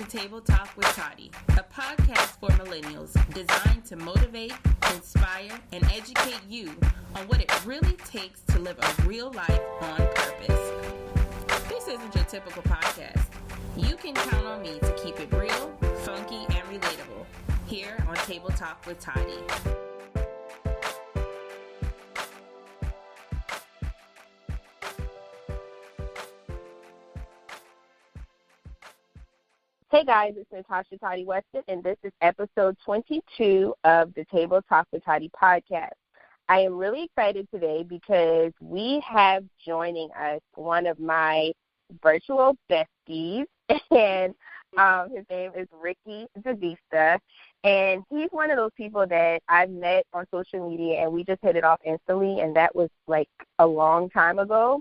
to Table Talk with Toddy, a podcast for millennials designed to motivate, inspire, and educate you on what it really takes to live a real life on purpose. This isn't your typical podcast. You can count on me to keep it real, funky, and relatable here on Table Talk with Toddy. Hey guys, it's Natasha Toddy Weston, and this is episode 22 of the Table Talk with Toddy podcast. I am really excited today because we have joining us one of my virtual besties, and his name is Ricky Zavista, and he's one of those people that I've met on social media, and we just hit it off instantly, and that was like a long time ago.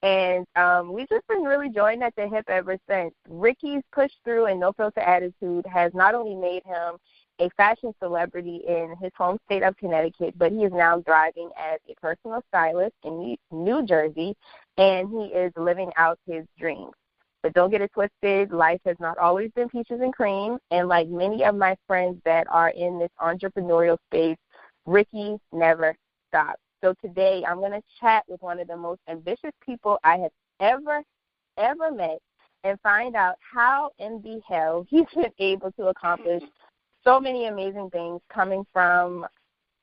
And we've just been really joined at the hip ever since. Ricky's push through and no filter attitude has not only made him a fashion celebrity in his home state of Connecticut, but he is now thriving as a personal stylist in New Jersey, and he is living out his dreams. But don't get it twisted, life has not always been peaches and cream, and like many of my friends that are in this entrepreneurial space, Ricky never stops. So today I'm going to chat with one of the most ambitious people I have ever met and find out how in the hell he's been able to accomplish so many amazing things coming from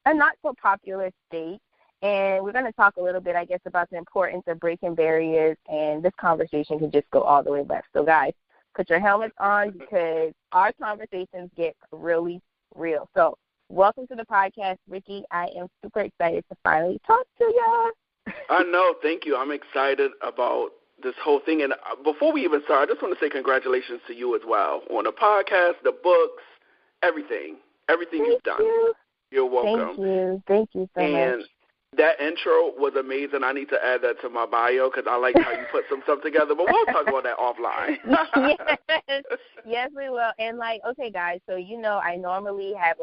a not-so-popular state. And we're going to talk a little bit, I guess, about the importance of breaking barriers, and this conversation can just go all the way left. So, guys, put your helmets on because our conversations get really real. So, welcome to the podcast, Ricky. I am super excited to finally talk to you. I know. Thank you. I'm excited about this whole thing. And before we even start, I just want to say congratulations to you as well on the podcast, the books, everything you've done. You're welcome. Thank you so much. And that intro was amazing. I need to add that to my bio because I like how you put some stuff together. But we'll talk about that offline. Yes, we will. And, okay, guys, so, I normally have,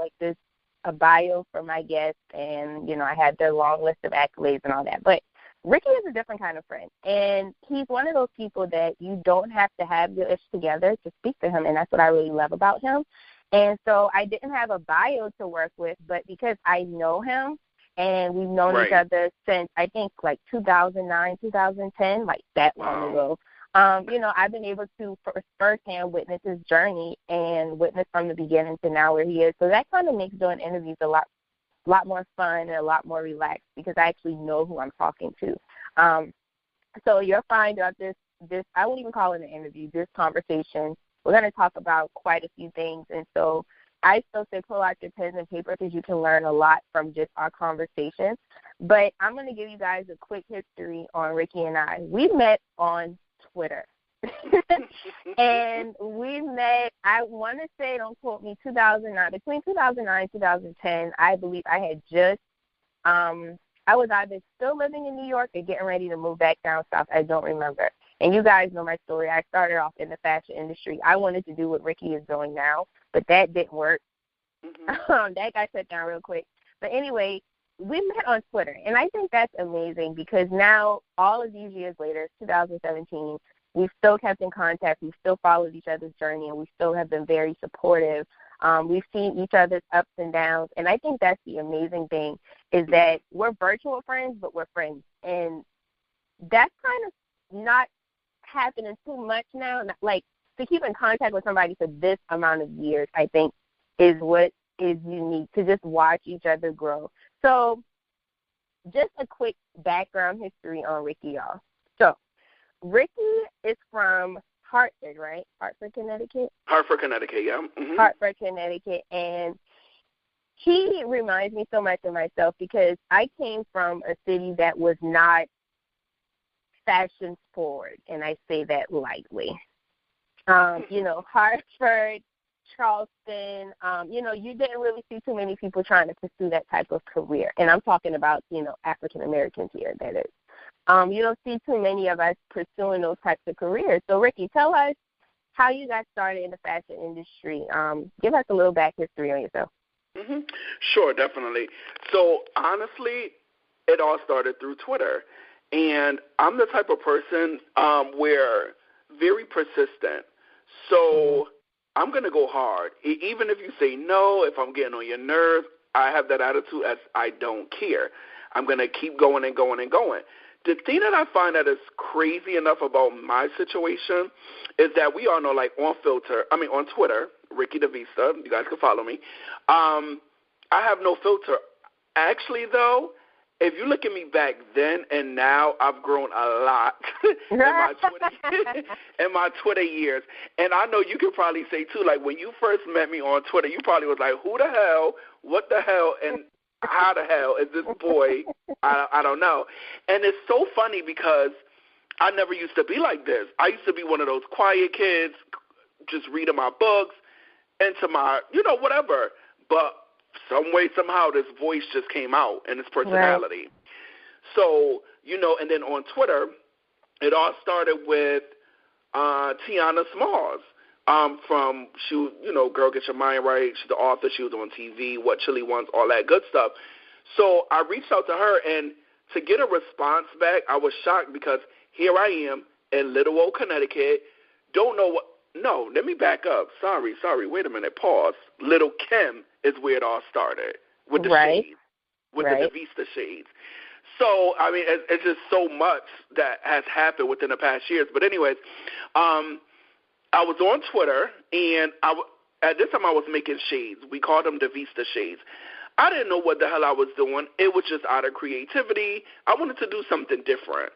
a bio for my guests, and, I had their long list of accolades and all that. But Ricky is a different kind of friend, and he's one of those people that you don't have to have your ish together to speak to him, and that's what I really love about him. And so I didn't have a bio to work with, but because I know him, and we've known each other since, I think, 2009, 2010, that long ago. I've been able to firsthand witness his journey and witness from the beginning to now where he is. So that kind of makes doing interviews a lot more fun and a lot more relaxed because I actually know who I'm talking to. So you'll find out this I won't even call it an interview, this conversation. We're going to talk about quite a few things. And so I still say pull out your pens and paper because you can learn a lot from just our conversation. But I'm going to give you guys a quick history on Ricky and I. We met on Twitter. And we met, I want to say, don't quote me, 2009. Between 2009 and 2010, I believe I had just, I was either still living in New York or getting ready to move back down south. I don't remember. And you guys know my story. I started off in the fashion industry. I wanted to do what Ricky is doing now, but that didn't work. That got shut down real quick. But anyway, we met on Twitter, and I think that's amazing because now, all of these years later, 2017, we've still kept in contact. We've still followed each other's journey, and we still have been very supportive. We've seen each other's ups and downs, and I think that's the amazing thing is that we're virtual friends, but we're friends. And that's kind of not happening too much now. To keep in contact with somebody for this amount of years, I think, is what is unique, to just watch each other grow. So just a quick background history on Ricky, y'all. So Ricky is from Hartford, right? Hartford, Connecticut? Hartford, Connecticut, yeah. Mm-hmm. Hartford, Connecticut. And he reminds me so much of myself because I came from a city that was not fashion forward, and I say that lightly. Hartford, Charleston, you didn't really see too many people trying to pursue that type of career. And I'm talking about, African Americans here, that is. You don't see too many of us pursuing those types of careers. So, Ricky, tell us how you got started in the fashion industry. Give us a little back history on yourself. Mm-hmm. Sure, definitely. So, honestly, it all started through Twitter. And I'm the type of person where very persistent. So I'm going to go hard. Even if you say no, if I'm getting on your nerves, I have that attitude as I don't care. I'm going to keep going and going and going. The thing that I find that is crazy enough about my situation is that we all know, like, on Twitter, Ricky DeVista, you guys can follow me, I have no filter. Actually, though, if you look at me back then and now, I've grown a lot in my Twitter years. And I know you could probably say, too, like, when you first met me on Twitter, you probably was like, who the hell, what the hell, and how the hell is this boy? I don't know. And it's so funny because I never used to be like this. I used to be one of those quiet kids, just reading my books, into my, whatever. But some way, somehow, this voice just came out and this personality. Right. So, and then on Twitter, it all started with Tiana Smalls. Girl Get Your Mind Right. She's the author. She was on TV, What Chili Wants, all that good stuff. So I reached out to her, and to get a response back, I was shocked because here I am in Little Old Connecticut. Don't know what. No, let me back up. Sorry. Wait a minute. Pause. Little Kim is where it all started with the shades, with the DeVista shades. So, I mean, it's just so much that has happened within the past years. But anyways, I was on Twitter, and at this time I was making shades. We called them DeVista shades. I didn't know what the hell I was doing. It was just out of creativity. I wanted to do something different.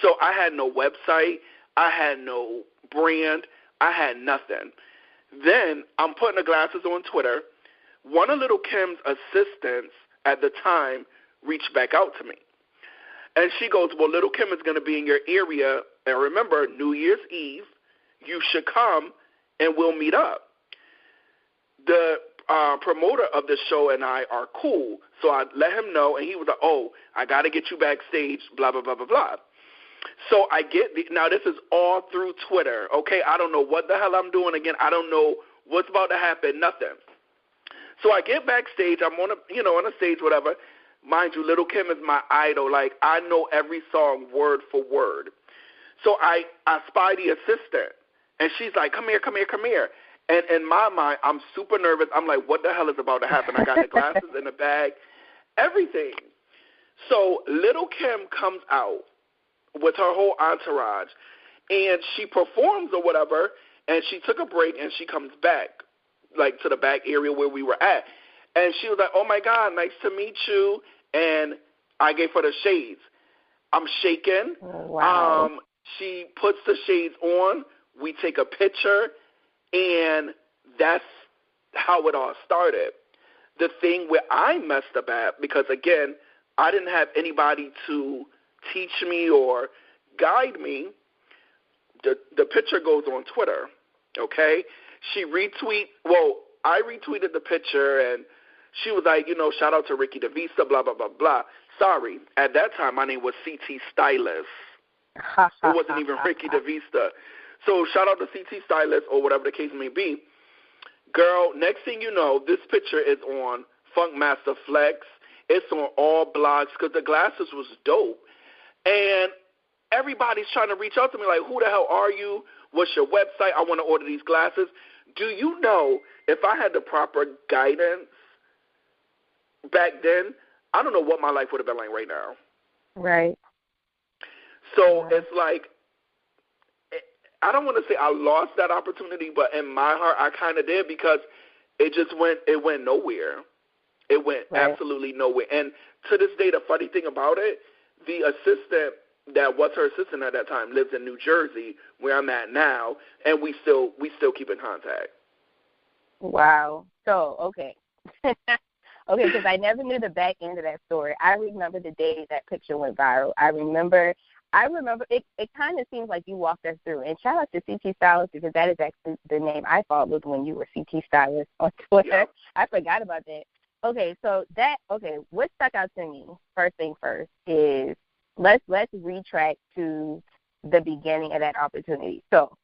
So I had no website. I had no brand. I had nothing. Then I'm putting the glasses on Twitter. One of Little Kim's assistants at the time reached back out to me. And she goes, well, Little Kim is going to be in your area. And remember, New Year's Eve, you should come and we'll meet up. The promoter of the show and I are cool. So I let him know, and he was like, oh, I got to get you backstage, blah, blah, blah, blah, blah. So I now this is all through Twitter, okay? I don't know what the hell I'm doing again. I don't know what's about to happen, nothing. So I get backstage. I'm on a stage, whatever. Mind you, Little Kim is my idol. Like, I know every song word for word. So I spy the assistant, and she's like, come here. And in my mind, I'm super nervous. I'm like, what the hell is about to happen? I got the glasses in the bag, everything. So Little Kim comes out with her whole entourage, and she performs or whatever, and she took a break, and she comes back, like, to the back area where we were at. And she was like, oh, my God, nice to meet you. And I gave her the shades. I'm shaking. Wow. She puts the shades on. We take a picture, and that's how it all started. The thing where I messed up at, because, again, I didn't have anybody to teach me or guide me, the picture goes on Twitter, okay? I retweeted the picture, and she was like, shout out to Ricky DeVista, blah, blah, blah, blah. Sorry, at that time my name was CT Stylist. It wasn't even Ricky DeVista. So shout out to CT Stylist or whatever the case may be. Girl, next thing you know, this picture is on Funkmaster Flex. It's on all blogs because the glasses was dope. And everybody's trying to reach out to me like, who the hell are you? What's your website? I want to order these glasses. Do you know if I had the proper guidance back then, I don't know what my life would have been like right now. Right. So it's like, I don't want to say I lost that opportunity, but in my heart I kind of did because it went nowhere. It went absolutely nowhere. And to this day, the funny thing about it, the assistant that was her assistant at that time lives in New Jersey, where I'm at now, and we still keep in contact. Wow. So, okay. Okay, because I never knew the back end of that story. I remember the day that picture went viral. I remember it kind of seems like you walked us through. And shout out to CT Stylist because that is actually the name I thought was when you were CT Stylist on Twitter. Yeah. I forgot about that. Okay, so what stuck out to me, first thing first, is let's retract to the beginning of that opportunity. So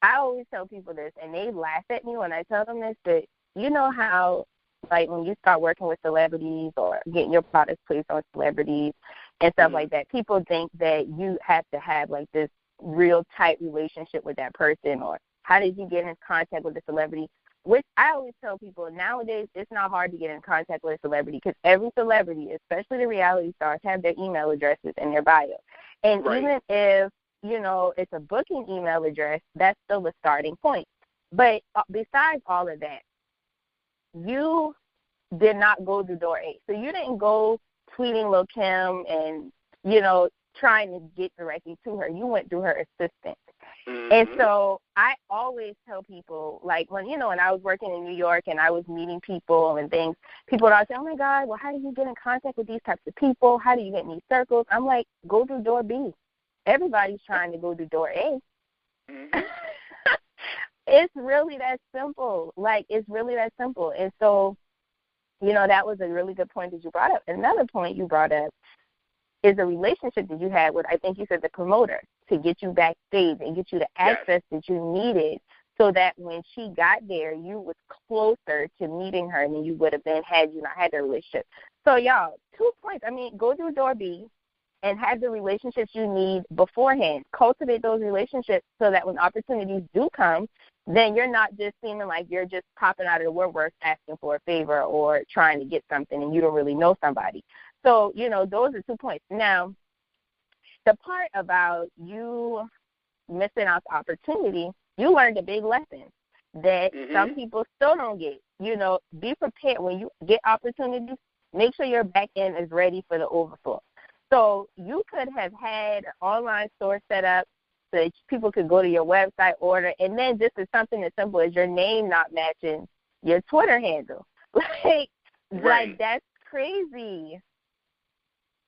I always tell people this, and they laugh at me when I tell them this, but you know how, like, when you start working with celebrities or getting your products placed on celebrities and stuff like that, people think that you have to have, like, this real tight relationship with that person or How did you get in contact with a celebrity? Which I always tell people, nowadays it's not hard to get in contact with a celebrity because every celebrity, especially the reality stars, have their email addresses in their bio. And even if, it's a booking email address, that's still a starting point. But besides all of that, you did not go to door 8. So you didn't go tweeting Lil' Kim and, trying to get directly to her. You went through her assistant. Mm-hmm. And so I always tell people, like, when I was working in New York and I was meeting people and things, people would always say, oh, my God, well, how do you get in contact with these types of people? How do you get in these circles? I'm like, go through door B. Everybody's trying to go through door A. Mm-hmm. It's really that simple. It's really that simple. And so, that was a really good point that you brought up. Another point you brought up is a relationship that you had with, I think you said, the promoter to get you backstage and get you the access that you needed so that when she got there, you was closer to meeting her than you would have been had you not had the relationship. So, y'all, 2 points. I mean, go through door B and have the relationships you need beforehand. Cultivate those relationships so that when opportunities do come, then you're not just seeming like you're just popping out of the woodwork asking for a favor or trying to get something and you don't really know somebody. So, those are 2 points. Now, the part about you missing out the opportunity, you learned a big lesson that some people still don't get. Be prepared when you get opportunities. Make sure your back end is ready for the overflow. So you could have had an online store set up so that people could go to your website, order, and then just as something as simple as your name not matching your Twitter handle. Like that's crazy.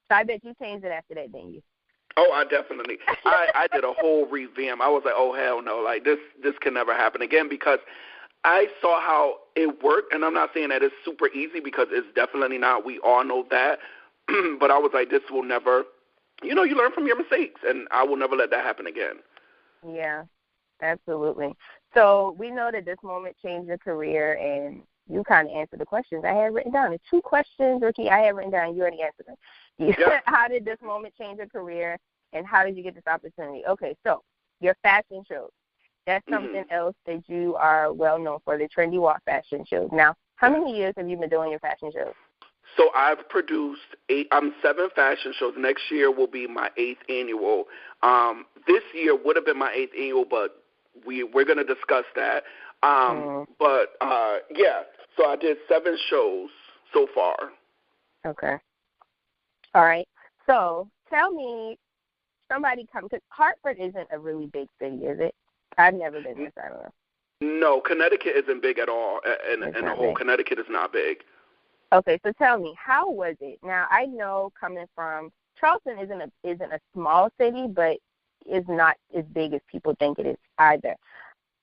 So I bet you changed it after that, didn't you? Oh, I definitely. I did a whole revamp. I was like, oh, hell no. Like, this can never happen again because I saw how it worked, and I'm not saying that it's super easy because it's definitely not. We all know that. But I was like, this will never, you learn from your mistakes, and I will never let that happen again. Yeah, absolutely. So we know that this moment changed your career, and you kind of answered the questions I had written down. The 2 questions, Ricky, I had written down. You already answered them. Yeah. How did this moment change your career, and how did you get this opportunity? Okay, so your fashion shows. That's something else that you are well known for, the Trendy Walk fashion shows. Now, how many years have you been doing your fashion shows? So I've produced 7 fashion shows. Next year will be my 8th annual. This year would have been my 8th annual, but we're going to discuss that. But, so I did 7 shows so far. Okay. All right. So tell me, because Hartford isn't a really big city, is it? I've never been there, so I don't know. No, Connecticut isn't big at all, and the whole Connecticut is not big. Okay, so tell me, how was it? Now, I know coming from Charleston isn't a small city, but is not as big as people think it is either.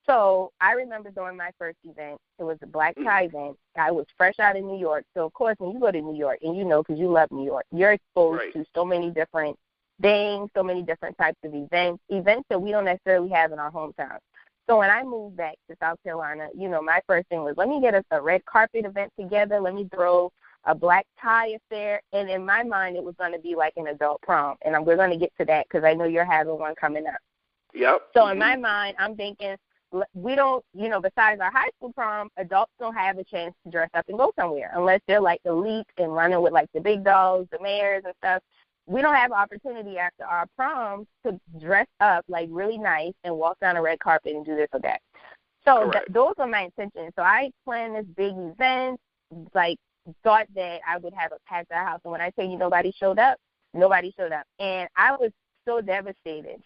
So I remember doing my first event. It was a black tie event. I was fresh out of New York. So, of course, when you go to New York, and because you love New York, you're exposed to so many different things, so many different types of events that we don't necessarily have in our hometown. So when I moved back to South Carolina, my first thing was, let me get a red carpet event together. Let me throw a black tie affair. And in my mind, it was going to be like an adult prom. And we're going to get to that because I know you're having one coming up. Yep. So in my mind, I'm thinking, we don't, besides our high school prom, adults don't have a chance to dress up and go somewhere unless they're like elite and running with like the big dogs, the mayors and stuff. We don't have an opportunity after our prom to dress up like really nice and walk down a red carpet and do this or that. So those are my intentions. So I planned this big event, thought that I would have a packed house. And when I tell you nobody showed up. And I was so devastated.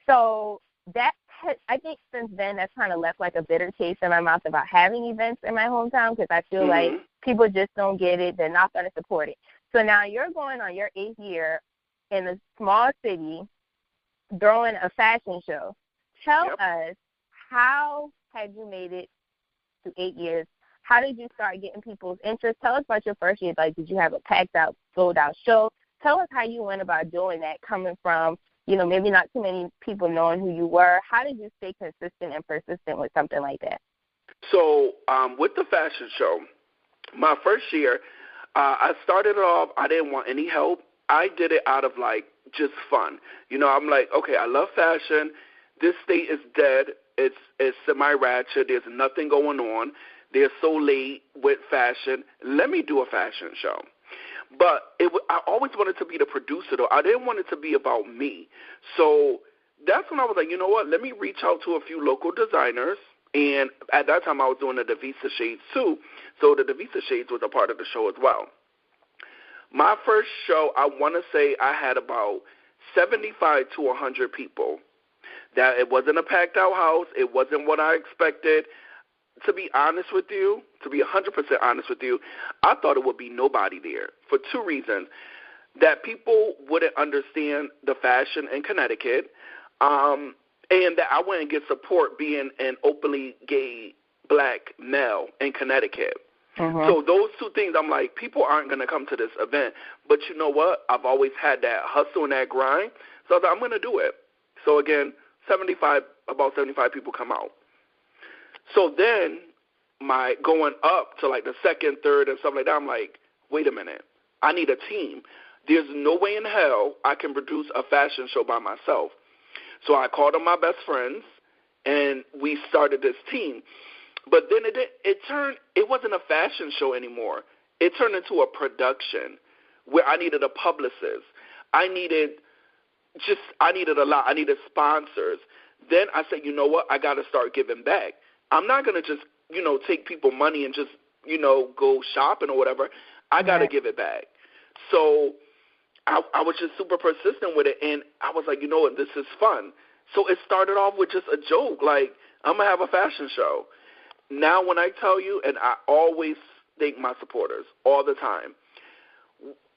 So I think since then that's kind of left like a bitter taste in my mouth about having events in my hometown because I feel like people just don't get it. They're not going to support it. So now you're going on your 8th year in a small city throwing a fashion show. Tell us, how have you made it to 8 years? How did you start getting people's interest? Tell us about your first year. Did you have a packed out, sold out show? Tell us how you went about doing that, coming from, maybe not too many people knowing who you were. How did you stay consistent and persistent with something like that? So with the fashion show, my first year, I started it off, I didn't want any help. I did it out of, just fun. I'm like, okay, I love fashion. This state is dead. It's semi-ratchet. There's nothing going on. They're so late with fashion. Let me do a fashion show. But I always wanted to be the producer, though. I didn't want it to be about me. So that's when I was like, you know what, let me reach out to a few local designers. And at that time, I was doing the Devisa Shades, too. So the Devisa Shades was a part of the show as well. My first show, I want to say I had about 75 to 100 people. That it wasn't a packed-out house. It wasn't what I expected. To be honest with you, to be 100% honest with you, I thought it would be nobody there for two reasons. That people wouldn't understand the fashion in Connecticut, and that I wouldn't get support being an openly gay black male in Connecticut. So those two things, I'm like, people aren't going to come to this event. But you know what? I've always had that hustle and that grind, so I thought I'm going to do it. So, again, about 75 people come out. So then my going up to like the second, third, and stuff like that, I'm like, wait a minute. I need a team. There's no way in hell I can produce a fashion show by myself. So I called on my best friends, and we started this team. But then it wasn't a fashion show anymore. It turned into a production where I needed a publicist. I needed a lot. I needed sponsors. Then I said, you know what? I got to start giving back. I'm not going to just, take people money and just, go shopping or whatever. I got to give it back. So I was just super persistent with it, and I was like, you know what, this is fun. So it started off with just a joke, like, I'm going to have a fashion show. Now when I tell you, and I always thank my supporters all the time,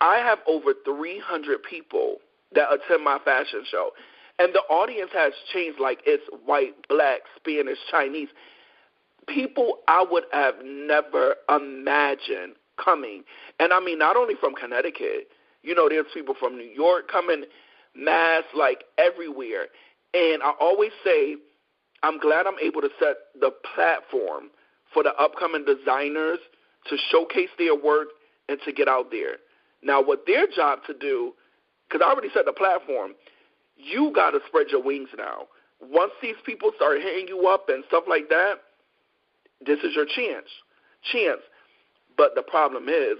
I have over 300 people that attend my fashion show. And the audience has changed, like it's white, black, Spanish, Chinese. People I would have never imagined coming. And I mean, not only from Connecticut, there's people from New York coming, Mass, like everywhere. And I always say, I'm glad I'm able to set the platform for the upcoming designers to showcase their work and to get out there. Now, what their job to do, because I already set the platform, you got to spread your wings now. Once these people start hitting you up and stuff like that, this is your chance. But the problem is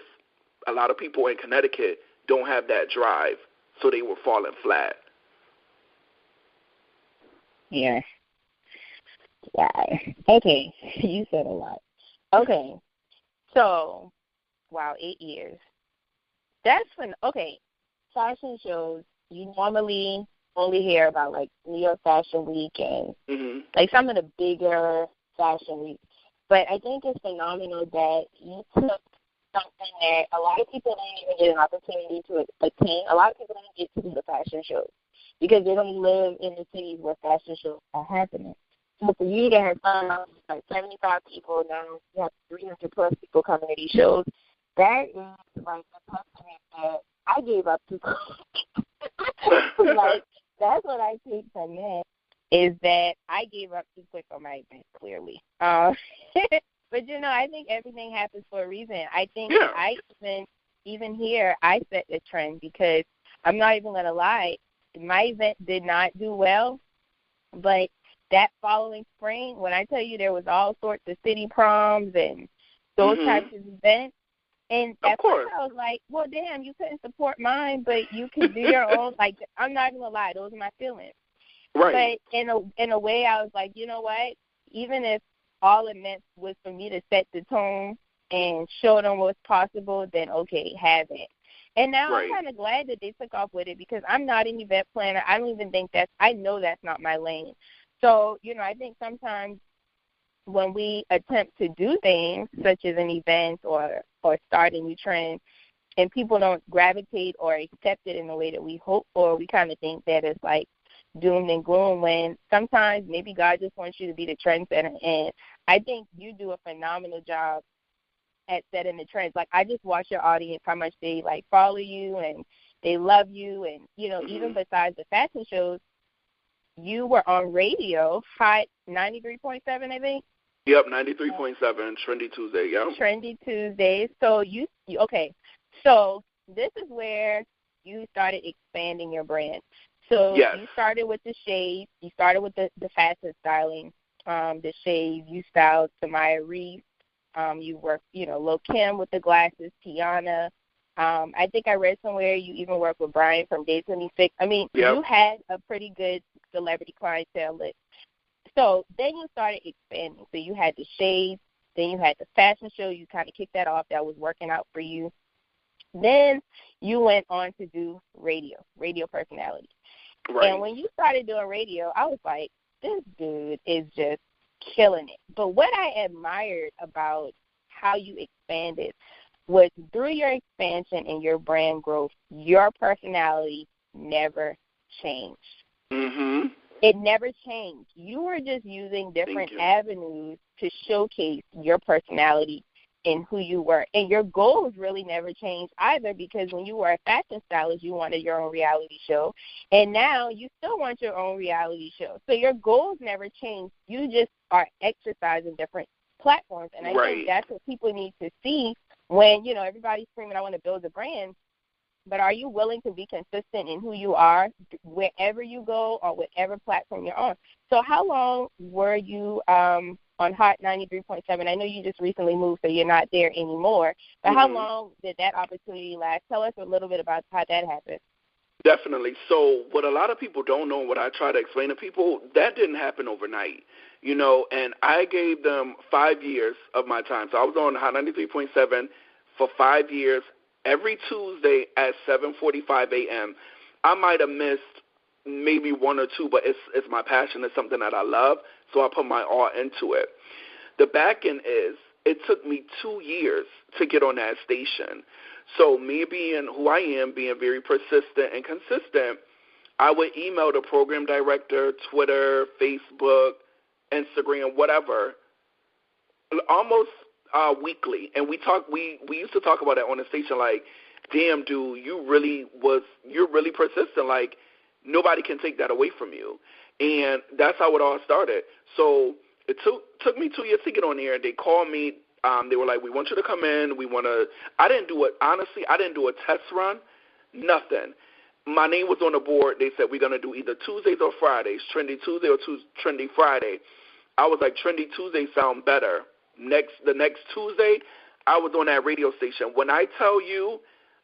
a lot of people in Connecticut don't have that drive, so they were falling flat. Yeah. Okay, you said a lot. Okay, so, wow, 8 years. That's when, fashion shows, you normally only hear about, like, New York Fashion Week and, like, some of the bigger fashion weeks. But I think it's phenomenal that you took something that a lot of people don't even get an opportunity to attain. A lot of people don't get to do the fashion shows because they don't live in the cities where fashion shows are happening. So for you to have like 75 people, now you have 300-plus people coming to these shows, that is like a testament that I gave up too quick. Like, that's what I take from that, is that I gave up too quick on my event, clearly. But, I think everything happens for a reason. I think even here, I set the trend because I'm not even going to lie. My event did not do well, but that following spring, when I tell you there was all sorts of city proms and those types of events, and at first I was like, well, damn, you couldn't support mine, but you can do your own. Like, I'm not even going to lie. Those are my feelings. Right. But in a way, I was like, you know what? Even if all it meant was for me to set the tone and show them what's possible, then okay, have it. And now I'm kind of glad that they took off with it because I'm not an event planner. I don't even think I know that's not my lane. So, I think sometimes when we attempt to do things such as an event or start a new trend and people don't gravitate or accept it in the way that we hope for, we kind of think that it's like doom and gloom, when sometimes maybe God just wants you to be the trendsetter. And I think you do a phenomenal job at setting the trends. Like, I just watch your audience, how much they, like, follow you and they love you. And, even besides the fashion shows, you were on radio, Hot 93.7, I think? Yep, 93.7, Trendy Tuesday, yeah. Trendy Tuesdays. So, okay. So, this is where you started expanding your brand. So, You started with the shades, you started with the fashion styling. the shades. You styled Tamaya Reese. You worked, Lil' Kim with the glasses, Tiana. I think I read somewhere you even worked with Brian from Day 26. I mean, You had a pretty good celebrity clientele list. So then you started expanding. So you had the shades. Then you had the fashion show. You kind of kicked that off. That was working out for you. Then you went on to do radio personality. Right. And when you started doing radio, I was like, this dude is just killing it. But what I admired about how you expanded was through your expansion and your brand growth, your personality never changed. Mm-hmm. It never changed. You were just using different avenues to showcase your personality and who you were. And your goals really never changed either, because when you were a fashion stylist, you wanted your own reality show. And now you still want your own reality show. So your goals never changed. You just are exercising different platforms. And I think that's what people need to see when, everybody's screaming, I want to build a brand. But are you willing to be consistent in who you are wherever you go or whatever platform you're on? So how long were you on Hot 93.7? I know you just recently moved, so you're not there anymore. But how long did that opportunity last? Tell us a little bit about how that happened. Definitely. So what a lot of people don't know, what I try to explain to people, that didn't happen overnight, and I gave them 5 years of my time. So I was on Hot 93.7 for 5 years. Every Tuesday at 7:45 a.m. I might have missed maybe one or two, but it's my passion. It's something that I love, so I put my all into it. The back end is it took me 2 years to get on that station. So me being who I am, being very persistent and consistent, I would email the program director, Twitter, Facebook, Instagram, whatever, almost weekly, and we used to talk about that on the station. Like, damn, dude, you're really persistent. Like, nobody can take that away from you, and that's how it all started. So it took me 2 years to get on there. They called me. They were like, we want you to come in. I didn't do it. Honestly, I didn't do a test run. Nothing. My name was on the board. They said we're gonna do either Tuesdays or Fridays, Trendy Tuesday or Trendy Friday. I was like, Trendy Tuesday sound better. The next Tuesday, I was on that radio station. When I tell you,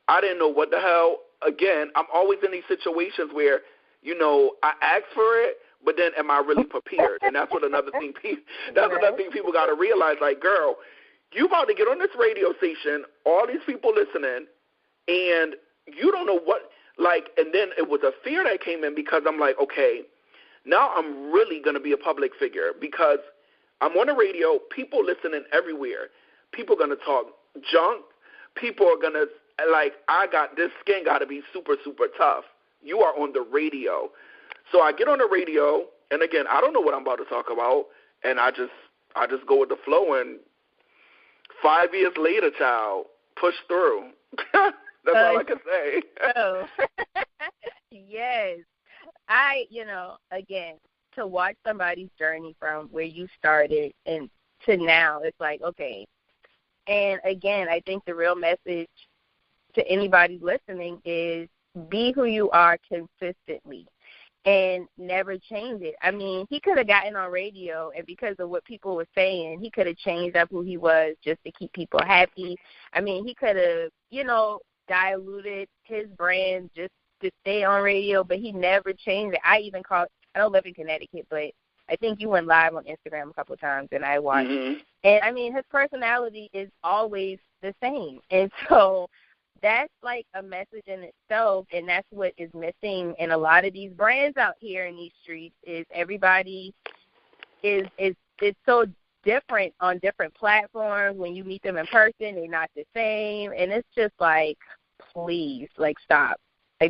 I didn't know what the hell. Again, I'm always in these situations where, I ask for it, but then am I really prepared? And that's what another thing. Another thing people got to realize. Like, girl, you about to get on this radio station, all these people listening, and you don't know what. Like, and then it was a fear that came in, because I'm like, okay, now I'm really going to be a public figure, because I'm on the radio, people listening everywhere. People are going to talk junk. People are going to, this skin got to be super, super tough. You are on the radio. So I get on the radio, and again, I don't know what I'm about to talk about, and I just go with the flow, and 5 years later, child, push through. That's all I can say. Oh. Yes. Again, to watch somebody's journey from where you started and to now, it's like, okay. And again, I think the real message to anybody listening is be who you are consistently and never change it. I mean, he could have gotten on radio, and because of what people were saying, he could have changed up who he was just to keep people happy. I mean, he could have, diluted his brand just to stay on radio, but he never changed it. I don't live in Connecticut, but I think you went live on Instagram a couple of times, and I watched. Mm-hmm. And, I mean, his personality is always the same. And so that's like a message in itself, and that's what is missing in a lot of these brands out here in these streets is everybody is so different on different platforms. When you meet them in person, they're not the same. And it's just like, please, stop.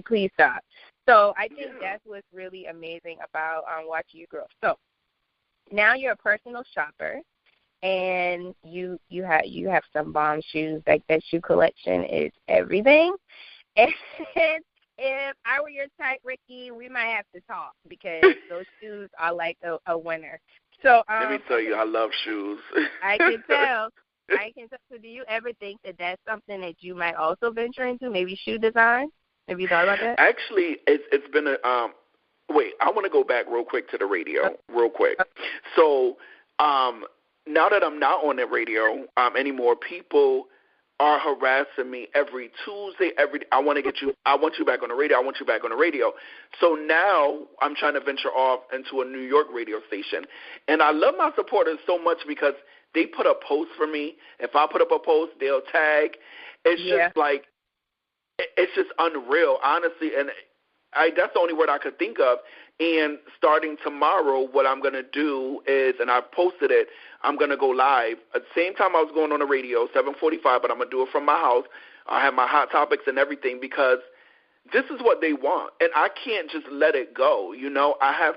Please stop. So I think that's what's really amazing about watching you grow. So now you're a personal shopper, and you have some bomb shoes. Like, that shoe collection is everything. And if I were your type, Ricky, we might have to talk, because those shoes are like a winner. So let me tell you, I love shoes. I can tell. So do you ever think that that's something that you might also venture into, maybe shoe design? Have you thought about that? Actually, it's been Wait, I want to go back real quick to the radio, real quick. So now that I'm not on the radio anymore, people are harassing me every Tuesday, I want you back on the radio. I want you back on the radio. So now I'm trying to venture off into a New York radio station. And I love my supporters so much because they put up posts for me. If I put up a post, they'll tag. It's just like, it's just unreal, honestly. And that's the only word I could think of. And starting tomorrow, what I'm going to do is, and I've posted it, I'm going to go live at the same time I was going on the radio, 7:45, but I'm going to do it from my house. I have my hot topics and everything because this is what they want. And I can't just let it go, you know. I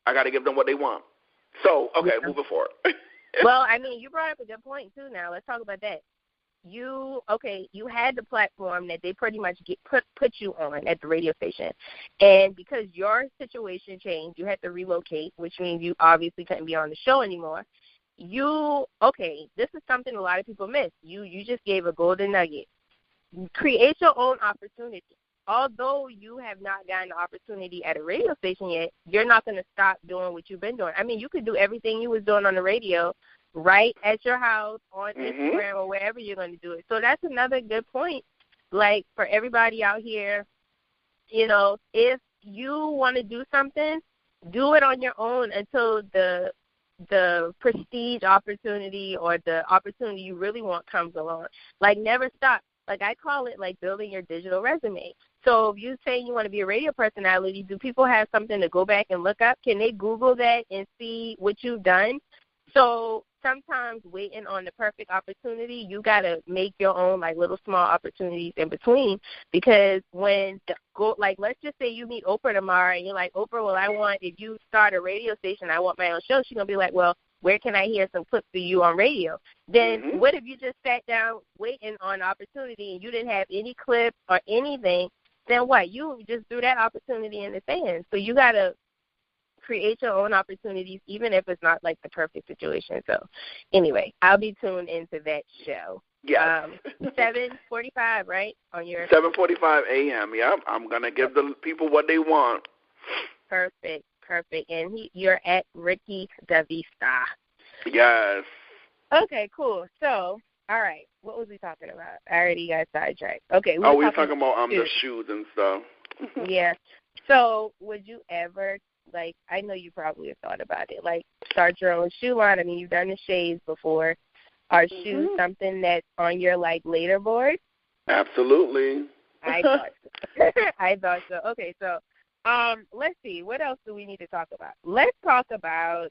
got to give them what they want. So, okay, moving forward. Well, I mean, you brought up a good point, too, now. Let's talk about that. You had the platform that they pretty much put you on at the radio station. And because your situation changed, you had to relocate, which means you obviously couldn't be on the show anymore. This is something a lot of people miss. You just gave a golden nugget. Create your own opportunity. Although you have not gotten the opportunity at a radio station yet, you're not going to stop doing what you've been doing. I mean, you could do everything you was doing on the radio right at your house, on Instagram, or wherever you're going to do it. So that's another good point. Like, for everybody out here, you know, if you want to do something, do it on your own until the prestige opportunity or the opportunity you really want comes along. Like, never stop. Like, I call it, like, building your digital resume. So if you say you want to be a radio personality, do people have something to go back and look up? Can they Google that and see what you've done? So sometimes waiting on the perfect opportunity, you got to make your own, like, little small opportunities in between, because let's just say you meet Oprah tomorrow and you're like, Oprah, if you start a radio station, I want my own show. She's going to be like, well, where can I hear some clips of you on radio? Then what if you just sat down waiting on opportunity and you didn't have any clips or anything? Then what? You just threw that opportunity in the sand. So you got to create your own opportunities, even if it's not like the perfect situation. So anyway, I'll be tuned into that show. Yeah. 7:45, right? On your 7:45 a.m. Yeah, I'm gonna give the people what they want. Perfect. And you're at Ricky DeVista. Yes. Okay, cool. So, all right, what was we talking about? I already got sidetracked. Okay. We were talking about the shoes and stuff. Yeah. So, would you ever, like, I know you probably have thought about it, like, start your own shoe line? I mean, you've done the shades before. Are shoes something that's on your, like, later board? Absolutely. I thought so. Okay, so let's see. What else do we need to talk about? Let's talk about,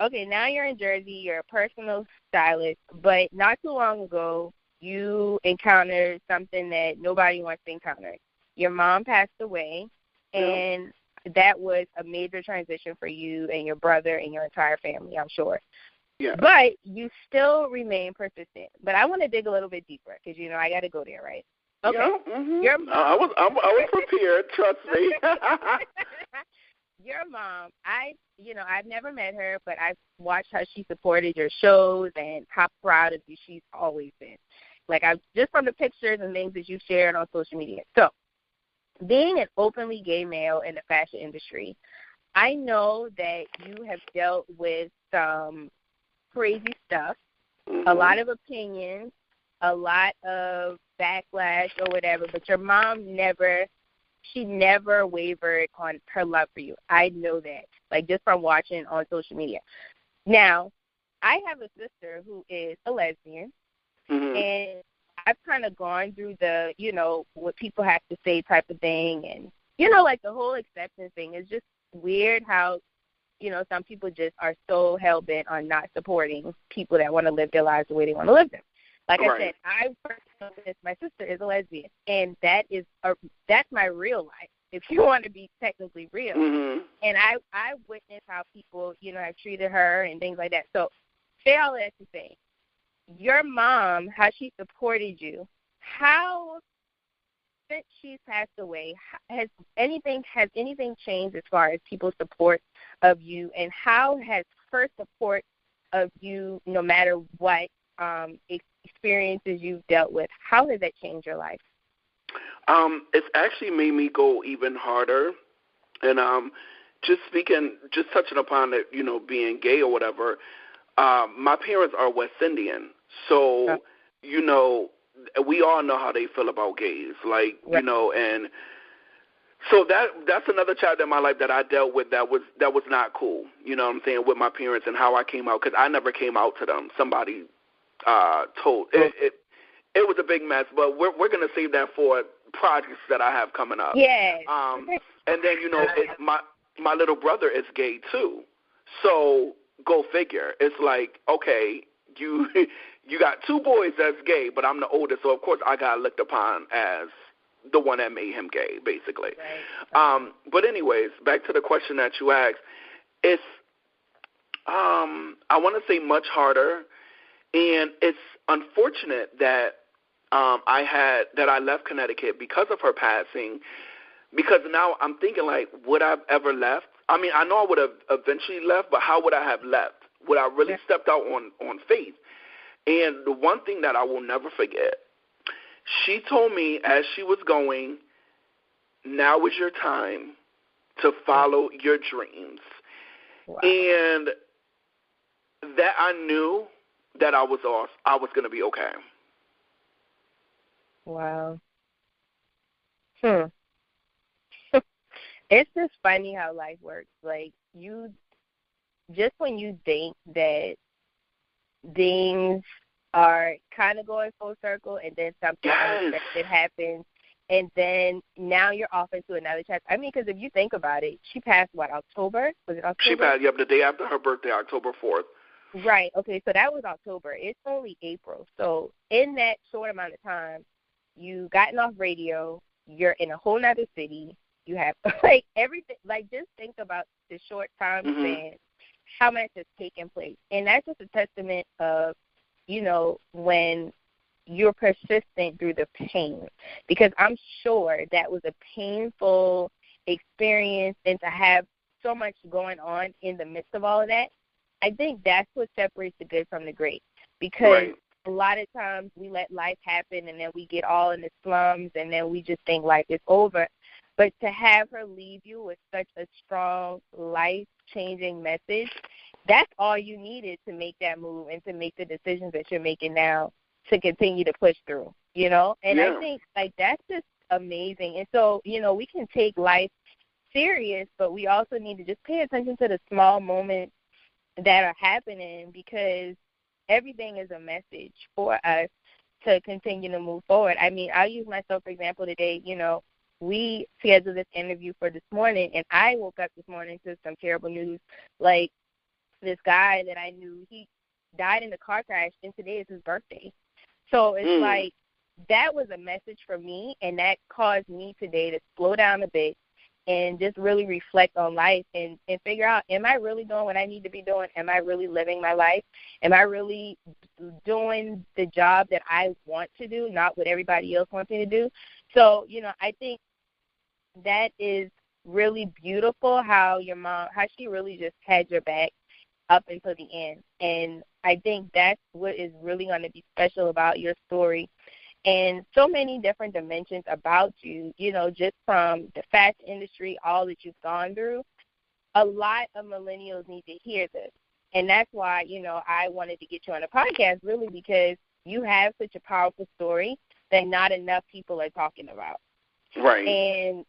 okay, now you're in Jersey. You're a personal stylist, but not too long ago, you encountered something that nobody wants to encounter. Your mom passed away, and that was a major transition for you and your brother and your entire family, I'm sure. Yeah. But you still remain persistent. But I want to dig a little bit deeper because, you know, I got to go there, right? Okay. Yeah, Your mom, I was prepared, trust me. Your mom, I've never met her, but I've watched how she supported your shows and how proud of you she's always been. Like, just from the pictures and things that you've shared on social media. So, being an openly gay male in the fashion industry, I know that you have dealt with some crazy stuff, a lot of opinions, a lot of backlash or whatever, but your mom never wavered on her love for you. I know that, like, just from watching on social media. Now, I have a sister who is a lesbian, and I've kind of gone through the, you know, what people have to say type of thing, and, you know, like, the whole acceptance thing is just weird how, you know, some people just are so hell-bent on not supporting people that want to live their lives the way they want to live them. Like I said, I personally, my sister is a lesbian, and that's my real life, if you want to be technically real. And I witnessed how people, you know, have treated her and things like that. So, say all that to say, your mom, how she supported you, since she's passed away, has anything changed as far as people's support of you, and how has her support of you, no matter what experiences you've dealt with, how has that changed your life? It's actually made me go even harder And just touching upon it, being gay or whatever, my parents are West Indian. So, we all know how they feel about gays. Like, right. And so that's another chapter in my life that I dealt with that was not cool, you know what I'm saying, with my parents and how I came out, because I never came out to them. Somebody told. It was a big mess, but we're going to save that for projects that I have coming up. Yes. And then, my little brother is gay too. So go figure. It's like, okay, you got two boys that's gay, but I'm the oldest, so of course I got looked upon as the one that made him gay, basically. Right. But anyways, back to the question that you asked. It's, I want to say much harder, and it's unfortunate that I left Connecticut because of her passing, because now I'm thinking, like, would I have ever left? I mean, I know I would have eventually left, but how would I have left? Would I really stepped out on faith? And the one thing that I will never forget, she told me as she was going, now is your time to follow your dreams. Wow. And that I knew that I was going to be okay. Wow. It's just funny how life works. Like, just when you think that things are kind of going full circle, and then something unexpected happens, and then now you're off into another chapter. I mean, because if you think about it, she passed, October? Was it October? She passed, the day after her birthday, October 4th. Right. Okay, so that was October. It's only April. So in that short amount of time, you gotten off radio, you're in a whole nother city, you have, like, everything. Like, just think about the short time span, how much has taken place. And that's just a testament of, when you're persistent through the pain. Because I'm sure that was a painful experience, and to have so much going on in the midst of all of that, I think that's what separates the good from the great. Because a lot of times we let life happen, and then we get all in the slums, and then we just think life is over. But to have her leave you with such a strong, life-changing message, that's all you needed to make that move and to make the decisions that you're making now to continue to push through, And I think, like, that's just amazing. And so, we can take life serious, but we also need to just pay attention to the small moments that are happening, because everything is a message for us to continue to move forward. I mean, I'll use myself, for example, today. We scheduled this interview for this morning, and I woke up this morning to some terrible news. Like, this guy that I knew, he died in a car crash, and today is his birthday. So it's like, that was a message for me, and that caused me today to slow down a bit and just really reflect on life and figure out, am I really doing what I need to be doing? Am I really living my life? Am I really doing the job that I want to do, not what everybody else wants me to do? So, I think that is really beautiful how your mom, how she really just had your back up until the end. And I think that's what is really going to be special about your story. And so many different dimensions about you, just from the fashion industry, all that you've gone through. A lot of millennials need to hear this. And that's why, I wanted to get you on a podcast, really, because you have such a powerful story that not enough people are talking about. Right. And,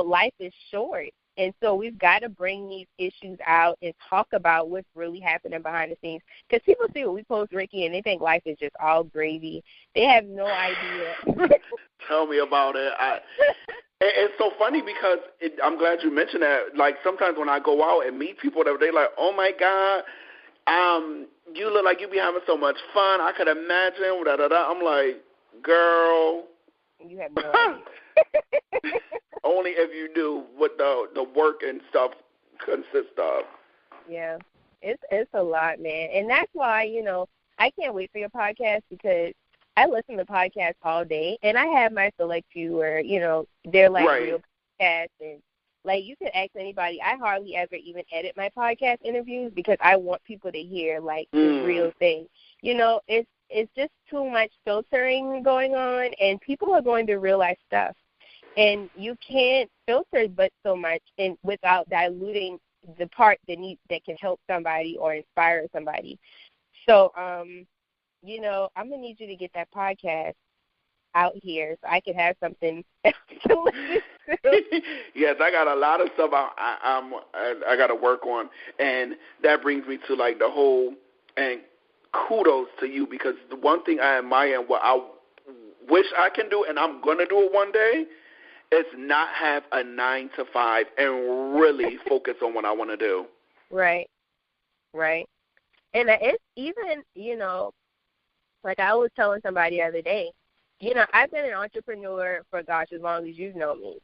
life is short. And so we've got to bring these issues out and talk about what's really happening behind the scenes. Because people see what we post, Ricky, and they think life is just all gravy. They have no idea. Tell me about it. It's so funny because I'm glad you mentioned that. Like, sometimes when I go out and meet people, they're like, oh, my God, you look like you be having so much fun. I could imagine. Da, da, da. I'm like, girl. You have no idea. Only if you knew what the work and stuff consists of. Yeah, it's a lot, man. And that's why, I can't wait for your podcast, because I listen to podcasts all day, and I have my select few where, they're like real podcasts, and like, you can ask anybody. I hardly ever even edit my podcast interviews because I want people to hear, like, the real thing. It's just too much filtering going on, and people are going to real life stuff. And you can't filter but so much and without diluting the part that can help somebody or inspire somebody. So, you know, I'm going to need you to get that podcast out here so I can have something else to listen to. Yes, I got a lot of stuff I got to work on. And that brings me to, like, the whole, and kudos to you, because the one thing I admire and what I wish I can do, and I'm going to do it one day, is not have a 9 to 5 and really focus on what I want to do. Right. And it's even, you know, like I was telling somebody the other day, you know, I've been an entrepreneur for, gosh, as long as you've known me.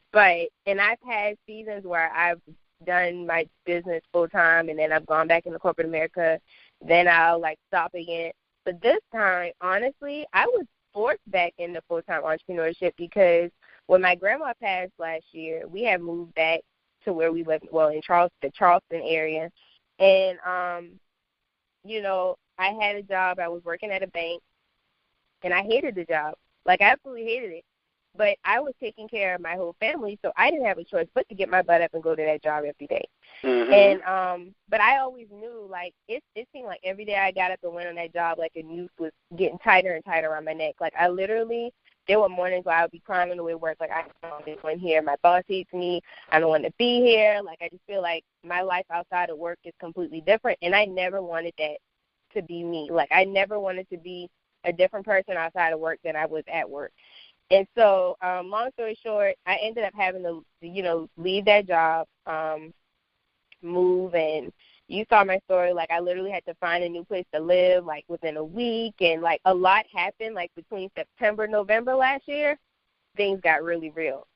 And I've had seasons where I've done my business full time and then I've gone back into corporate America. Then I'll, like, stop again. But this time, honestly, I was forced back into full-time entrepreneurship because when my grandma passed last year, we had moved back to where we live, well, in the Charleston area. And, you know, I had a job. I was working at a bank, and I hated the job. Like, I absolutely hated it. But I was taking care of my whole family, so I didn't have a choice but to get my butt up and go to that job every day. Mm-hmm. And but I always knew, like, it seemed like every day I got up and went on that job, like a noose was getting tighter and tighter around my neck. Like, I literally, there were mornings where I would be crying on the way to work, like, I don't want this one here. My boss hates me. I don't want to be here. Like, I just feel like my life outside of work is completely different, and I never wanted that to be me. Like, I never wanted to be a different person outside of work than I was at work. And so, long story short, I ended up having to, you know, leave that job, move, and you saw my story. Like, I literally had to find a new place to live, like, within a week, and, like, a lot happened, like, between September, November last year, things got really real.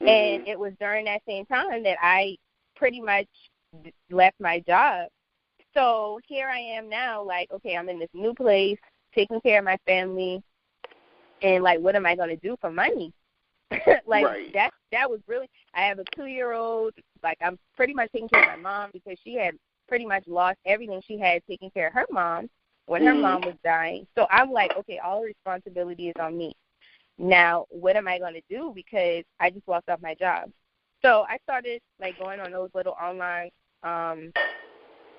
Mm-hmm. And it was during that same time that I pretty much left my job. So here I am now, like, okay, I'm in this new place, taking care of my family, and, like, what am I going to do for money? Like, right. that was really, I have a 2-year-old. Like, I'm pretty much taking care of my mom because she had pretty much lost everything she had taking care of her mom when her mom was dying. So I'm like, okay, all the responsibility is on me. Now, what am I going to do? Because I just lost off my job. So I started, like, going on those little online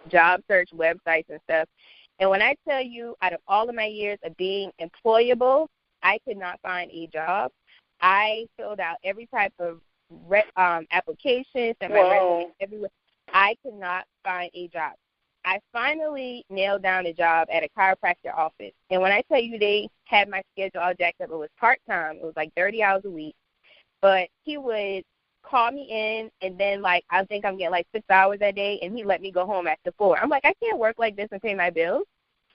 job search websites and stuff. And when I tell you, out of all of my years of being employable, I could not find a job. I filled out every type of applications and my resume everywhere. I could not find a job. I finally nailed down a job at a chiropractor office. And when I tell you they had my schedule all jacked up, it was part-time. It was like 30 hours a week. But he would call me in, and then, like, I think I'm getting like 6 hours a day, and he let me go home after 4. I'm like, I can't work like this and pay my bills.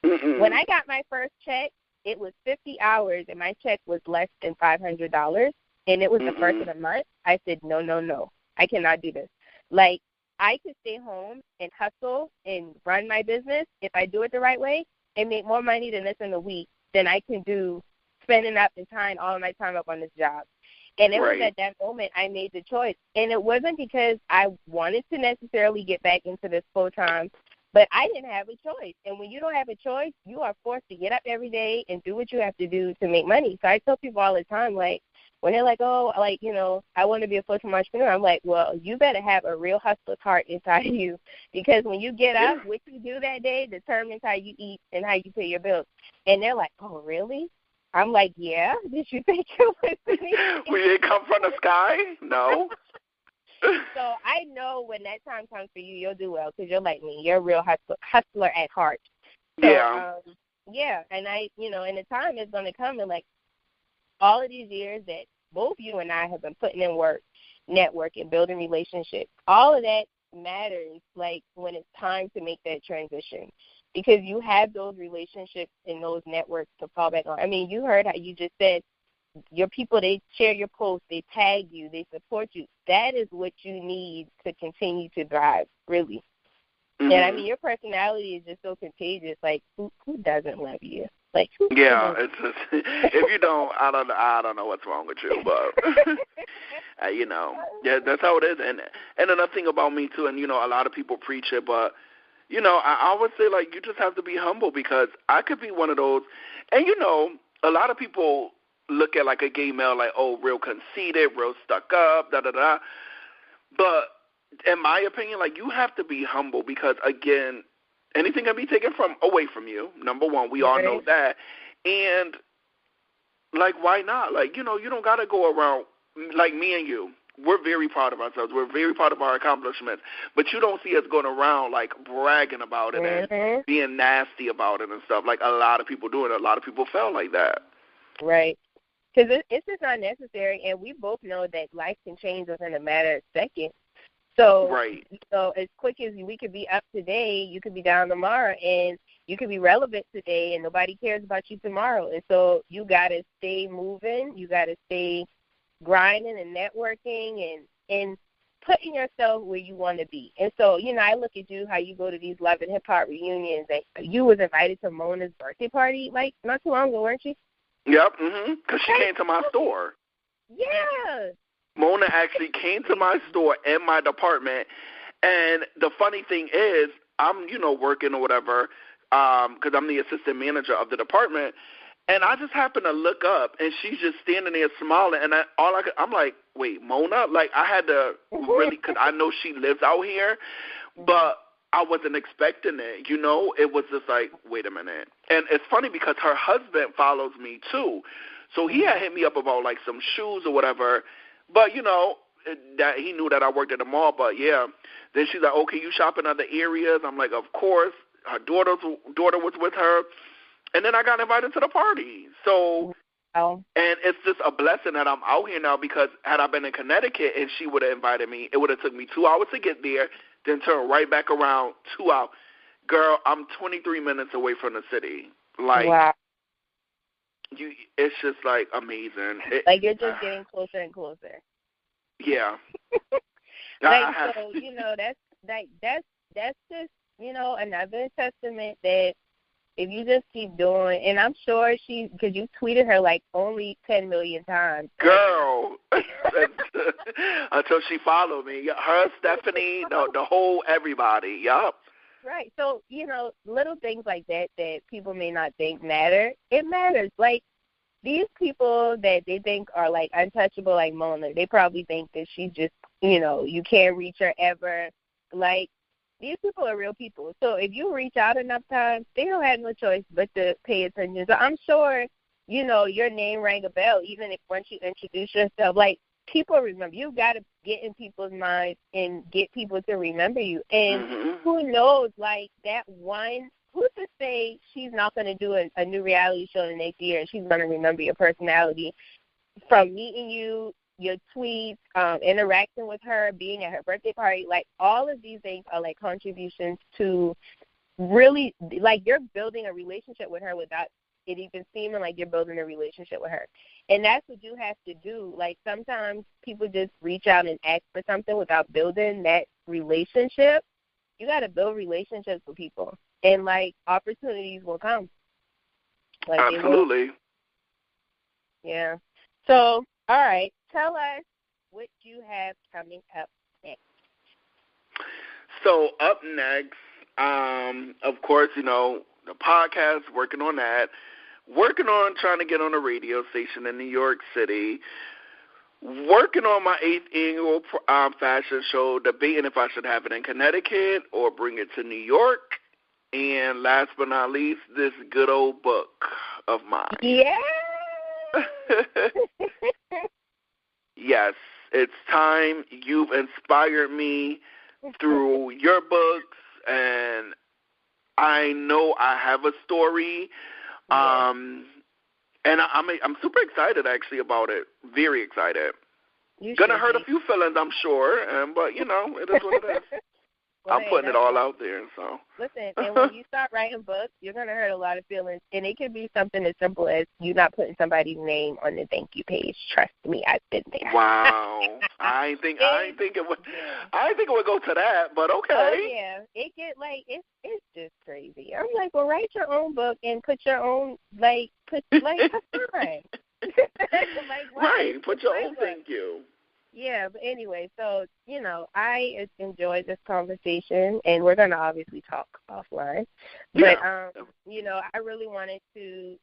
Mm-mm. When I got my first check, it was 50 hours, and my check was less than $500, and it was the first of the month. I said, no, I cannot do this. Like, I could stay home and hustle and run my business if I do it the right way and make more money than this in a week than I can do spending up and tying all of my time up on this job. And it was at that moment I made the choice. And it wasn't because I wanted to necessarily get back into this full-time, but I didn't have a choice. And when you don't have a choice, you are forced to get up every day and do what you have to do to make money. So I tell people all the time, like, when they're like, oh, like, you know, I want to be a full-time entrepreneur, I'm like, well, you better have a real hustler's heart inside of you, because when you get up, what you do that day determines how you eat and how you pay your bills. And they're like, oh, really? I'm like, yeah. Did you think it was me? We didn't come from the sky? No. So I know when that time comes for you, you'll do well, because you're like me. You're a real hustler at heart. So, yeah, and I, you know, and the time is going to come, and, like, all of these years that both you and I have been putting in work, networking, building relationships, all of that matters, like, when it's time to make that transition, because you have those relationships and those networks to fall back on. I mean, you heard how you just said your people, they share your posts, they tag you, they support you. That is what you need to continue to drive, really. Mm-hmm. And, I mean, your personality is just so contagious. Like, who doesn't love you? Like, it's just, if you don't, I don't know what's wrong with you, but you know, yeah, that's how it is. And another thing about me too, and you know, a lot of people preach it, but you know, I would say, like, you just have to be humble, because I could be one of those, and you know, a lot of people look at like a gay male like, oh, real conceited, real stuck up, da-da-da. But in my opinion, like, you have to be humble because, again, anything can be taken away from you. Number one, we all know that. And, like, why not? Like, you know, you don't got to go around, like me and you. We're very proud of ourselves. We're very proud of our accomplishments. But you don't see us going around, like, bragging about it and being nasty about it and stuff. Like, a lot of people do it. A lot of people feel like that. Right. Because it's just not necessary, and we both know that life can change within a matter of seconds. So, so as quick as we could be up today, you could be down tomorrow, and you could be relevant today, and nobody cares about you tomorrow. And so you got to stay moving. You got to stay grinding and networking and putting yourself where you want to be. And so, you know, I look at you, how you go to these Love and Hip Hop reunions. And you was invited to Mona's birthday party, like, not too long ago, weren't you? Yep, because she came to my store. Yeah. Mona actually came to my store in my department, and the funny thing is, I'm, you know, working or whatever, because I'm the assistant manager of the department, and I just happened to look up, and she's just standing there smiling, and I'm like, wait, Mona? Like, I had to really, because I know she lives out here, but I wasn't expecting it, you know? It was just like, wait a minute. And it's funny because her husband follows me, too, so he had hit me up about, like, some shoes or whatever. But, you know, that he knew that I worked at the mall. But, yeah, then she's like, oh, can you shop in other areas? I'm like, of course. Her daughter was with her. And then I got invited to the party. So, and it's just a blessing that I'm out here now because had I been in Connecticut and she would have invited me, it would have took me 2 hours to get there, then turn right back around 2 hours. Girl, I'm 23 minutes away from the city. Like, wow. It's just, like, amazing. Like, you're just getting closer and closer. Yeah. Like, so, you know, that's just, you know, another testament that if you just keep doing, and I'm sure because you tweeted her, like, only 10 million times. Girl. Until she followed me. Her, Stephanie, the whole everybody. Yup. Right. So, you know, little things like that people may not think matter. It matters. Like, these people that they think are, like, untouchable, like Mona, they probably think that she's just, you know, you can't reach her ever. Like, these people are real people. So if you reach out enough times, they don't have no choice but to pay attention. So I'm sure, you know, your name rang a bell, even if once you introduce yourself. Like, people remember. You got to get in people's minds and get people to remember you. And who knows, like, that one, who's to say she's not going to do a new reality show the next year and she's going to remember your personality from meeting you, your tweets, interacting with her, being at her birthday party. Like, all of these things are, like, contributions to really, like, you're building a relationship with her without it even seeming like you're building a relationship with her. And that's what you have to do. Like, sometimes people just reach out and ask for something without building that relationship. You got to build relationships with people, and, like, opportunities will come. Like, absolutely. Yeah. So, all right, tell us what you have coming up next. So, up next, of course, you know, the podcast, working on that. Working on trying to get on a radio station in New York City. Working on my 8th annual fashion show, debating if I should have it in Connecticut or bring it to New York. And last but not least, this good old book of mine. Yeah. Yes, it's time. You've inspired me through your books, and I know I have a story. And I'm super excited, actually, about it. Very excited. Gonna hurt a few feelings, I'm sure, but, you know, it is what it is. Well, I'm putting it all out there. So listen, and when you start writing books, you're going to hurt a lot of feelings, and it could be something as simple as you not putting somebody's name on the thank you page. Trust me, I've been there. Wow, I think it would go to that, but okay. Oh yeah, it get like it's just crazy. I'm like, well, write your own book and put your own that's fine. Right, put your own thank you. Yeah, but anyway, so, you know, I enjoyed this conversation, and we're going to obviously talk offline. But, you know, I really wanted to,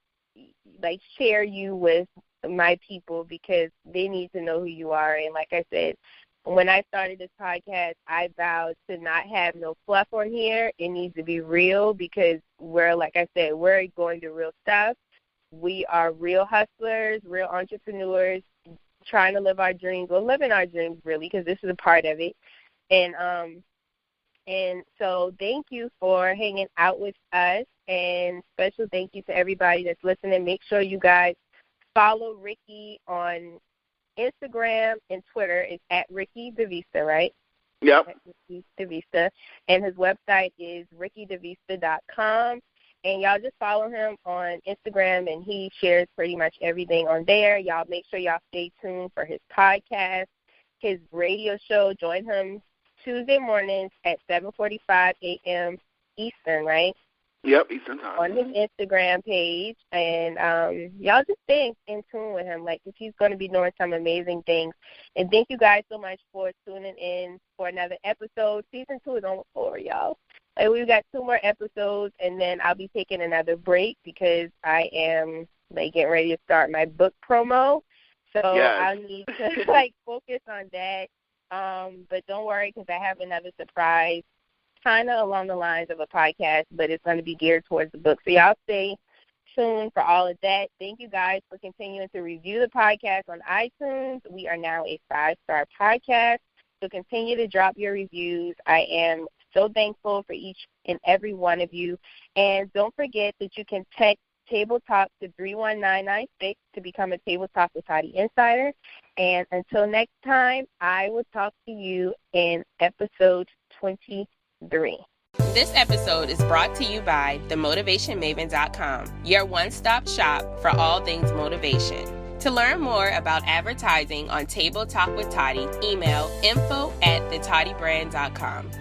like, share you with my people because they need to know who you are. And like I said, when I started this podcast, I vowed to not have no fluff on here. It needs to be real because like I said, we're going through real stuff. We are real hustlers, real entrepreneurs, trying to live our dreams, or living our dreams really, because this is a part of it. And so thank you for hanging out with us, and special thank you to everybody that's listening. Make sure you guys follow Ricky on Instagram and Twitter. It's at Ricky DeVista, right? Yep. At Ricky DeVista. And his website is rickydevista.com. And y'all just follow him on Instagram, and he shares pretty much everything on there. Y'all make sure y'all stay tuned for his podcast, his radio show. Join him Tuesday mornings at 7:45 a.m. Eastern, right? Yep, Eastern time. On his Instagram page. And y'all just stay in tune with him, like, because he's going to be doing some amazing things. And thank you guys so much for tuning in for another episode. Season 2 is almost over, y'all. Like, we've got 2 more episodes, and then I'll be taking another break because I am, like, getting ready to start my book promo. So I need to, like, focus on that. But don't worry, because I have another surprise kind of along the lines of a podcast, but it's going to be geared towards the book. So y'all stay tuned for all of that. Thank you guys for continuing to review the podcast on iTunes. We are now a 5-star podcast, so continue to drop your reviews. I am so thankful for each and every one of you. And don't forget that you can text Table Talk to 31996 to become a Table Talk with Tati Insider. And until next time, I will talk to you in episode 23. This episode is brought to you by themotivationmaven.com, your one-stop shop for all things motivation. To learn more about advertising on Table Talk with Tati, email info@thetatibrand.com.